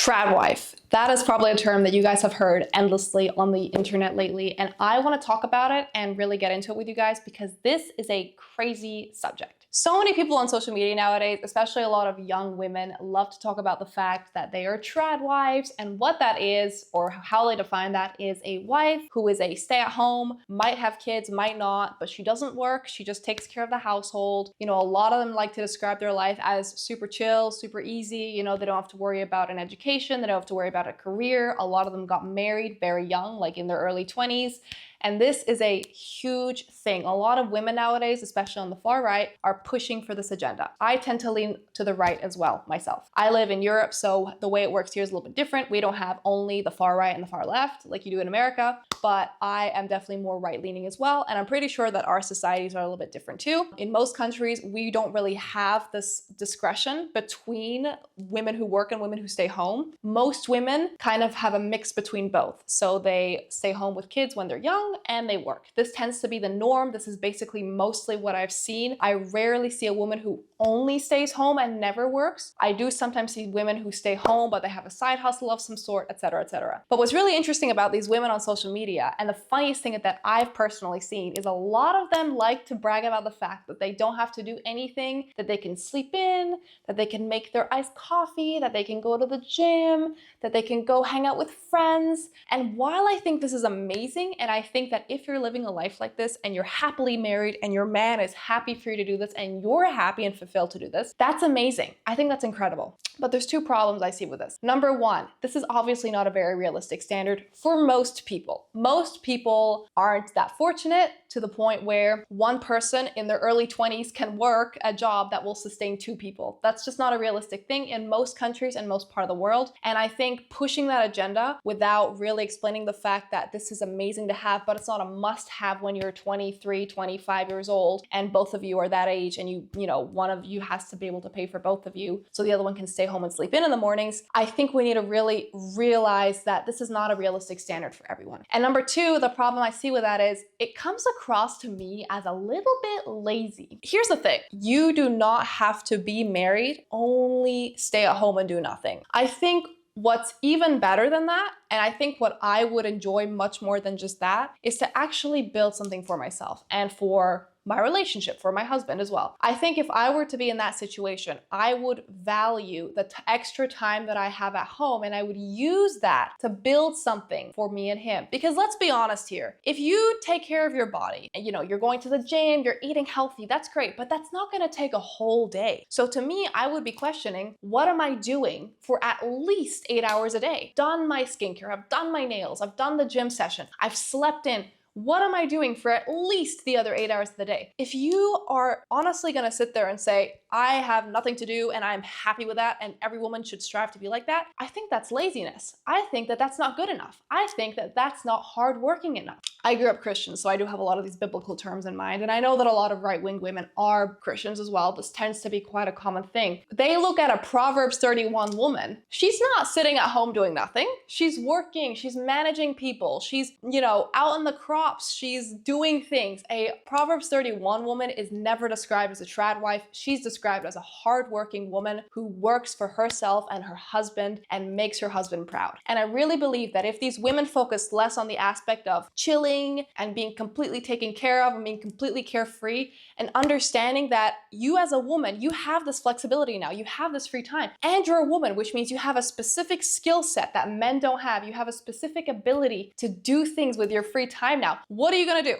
Trad wife. That is probably a term that you guys have heard endlessly on the internet lately, and I want to talk about it and really get into it with you guys because this is a crazy subject. So many people on social media nowadays, especially a lot of young women, love to talk about the fact that they are trad wives, and what that is, or how they define that, is a wife who is a stay-at-home, might have kids, might not, but she doesn't work, she just takes care of the household. You know, a lot of them like to describe their life as super chill, super easy. You know, they don't have to worry about an education, they don't have to worry about a career. A lot of them got married very young, like in their early 20s. And this is a huge thing. A lot of women nowadays, especially on the far right, are pushing for this agenda. I tend to lean to the right as well myself. I live in Europe, so the way it works here is a little bit different. We don't have only the far right and the far left like you do in America, but I am definitely more right-leaning as well. And I'm pretty sure that our societies are a little bit different too. In most countries, we don't really have this discretion between women who work and women who stay home. Most women kind of have a mix between both. So they stay home with kids when they're young and they work. This tends to be the norm. This is basically mostly what I've seen. I rarely see a woman who only stays home and never works. I do sometimes see women who stay home, but they have a side hustle of some sort, etc., etc. But what's really interesting about these women on social media, and the funniest thing that I've personally seen, is a lot of them like to brag about the fact that they don't have to do anything, that they can sleep in, that they can make their iced coffee, that they can go to the gym, that they can go hang out with friends. And while I think this is amazing, and I think that if you're living a life like this and you're happily married and your man is happy for you to do this and you're happy and fulfilled to do this, that's amazing. I think that's incredible. But there's two problems I see with this. Number one, this is obviously not a very realistic standard for most people. Most people aren't that fortunate to the point where one person in their early 20s can work a job that will sustain two people. That's just not a realistic thing in most countries and most part of the world. And I think pushing that agenda without really explaining the fact that this is amazing to have, but it's not a must-have when you're 23, 25 years old, and both of you are that age, and you know, one of you has to be able to pay for both of you, so the other one can stay home and sleep in the mornings. I think we need to really realize that this is not a realistic standard for everyone. And number two, the problem I see with that is it comes across to me as a little bit lazy. Here's the thing, you do not have to be married, only stay at home and do nothing. I think what's even better than that, and I think what I would enjoy much more than just that, is to actually build something for myself and for my relationship, for my husband as well. I think if I were to be in that situation, I would value the extra time that I have at home, and I would use that to build something for me and him. Because let's be honest here, if you take care of your body and you know, you're going to the gym, you're eating healthy, that's great, but that's not gonna take a whole day. So to me, I would be questioning, what am I doing for at least 8 hours a day? Done my skincare, I've done my nails, I've done the gym session, I've slept in. What am I doing for at least the other 8 hours of the day? If you are honestly gonna sit there and say, I have nothing to do and I'm happy with that and every woman should strive to be like that, I think that's laziness. I think that that's not good enough. I think that that's not hardworking enough. I grew up Christian, so I do have a lot of these biblical terms in mind, and I know that a lot of right-wing women are Christians as well. This tends to be quite a common thing. They look at a Proverbs 31 woman. She's not sitting at home doing nothing. She's working, she's managing people, she's, you know, out in the crops, she's doing things. A Proverbs 31 woman is never described as a trad wife. She's described as a hardworking woman who works for herself and her husband and makes her husband proud. And I really believe that if these women focus less on the aspect of chilling and being completely taken care of and being completely carefree, and understanding that you as a woman, you have this flexibility now, you have this free time, and you're a woman, which means you have a specific skill set that men don't have. You have a specific ability to do things with your free time now. What are you gonna do?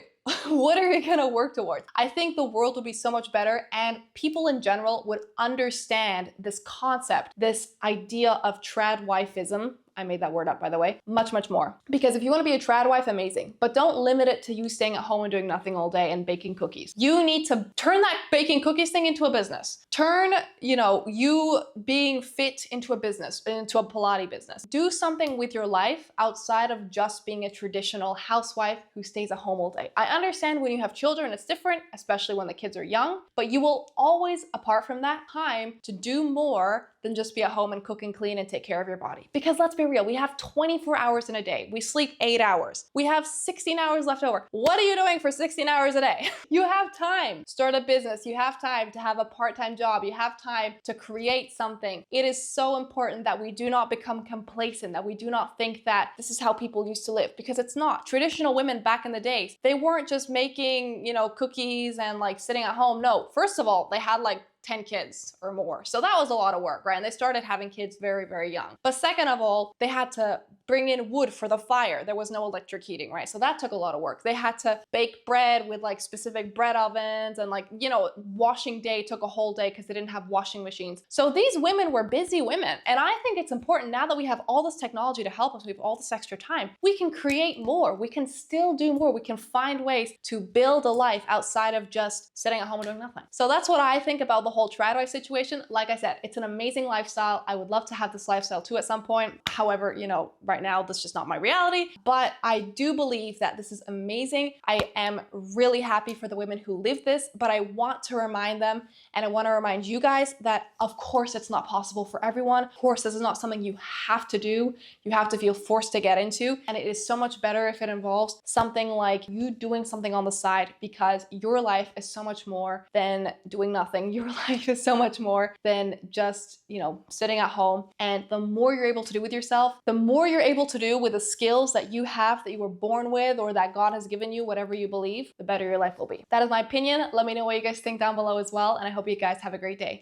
What are we gonna work towards? I think the world would be so much better, and people in general would understand this concept, this idea of trad wifeism. I made that word up, by the way, much, much more. Because if you want to be a trad wife, amazing, but don't limit it to you staying at home and doing nothing all day and baking cookies. You need to turn that baking cookies thing into a business. Turn, you know, you being fit into a business, into a Pilates business. Do something with your life outside of just being a traditional housewife who stays at home all day. I understand when you have children, it's different, especially when the kids are young, but you will always, apart from that time, to do more, than just be at home and cook and clean and take care of your body. Because let's be real, we have 24 hours in a day. We sleep 8 hours. We have 16 hours left over. What are you doing for 16 hours a day? You have time to start a business. You have time to have a part-time job. You have time to create something. It is so important that we do not become complacent, that we do not think that this is how people used to live, because it's not. Traditional women back in the days, they weren't just making, cookies and like sitting at home. No, first of all, they had like 10 kids or more. So that was a lot of work, right? And they started having kids very, very young. But second of all, they had to bring in wood for the fire. There was no electric heating, right? So that took a lot of work. They had to bake bread with like specific bread ovens, and washing day took a whole day because they didn't have washing machines. So these women were busy women. And I think it's important now that we have all this technology to help us, we have all this extra time, we can create more. We can still do more. We can find ways to build a life outside of just sitting at home and doing nothing. So that's what I think about the whole trad wife situation. Like I said, it's an amazing lifestyle. I would love to have this lifestyle too at some point. However, right now, that's just not my reality. But I do believe that this is amazing. I am really happy for the women who live this, but I want to remind them, and I want to remind you guys that of course it's not possible for everyone. Of course, this is not something you have to do. You have to feel forced to get into. And it is so much better if it involves something like you doing something on the side, because your life is so much more than doing nothing. Your life is so much more than just, sitting at home. And the more you're able to do with yourself, the more you're able to do with the skills that you have, that you were born with, or that God has given you, whatever you believe, the better your life will be. That is my opinion. Let me know what you guys think down below as well. And I hope you guys have a great day.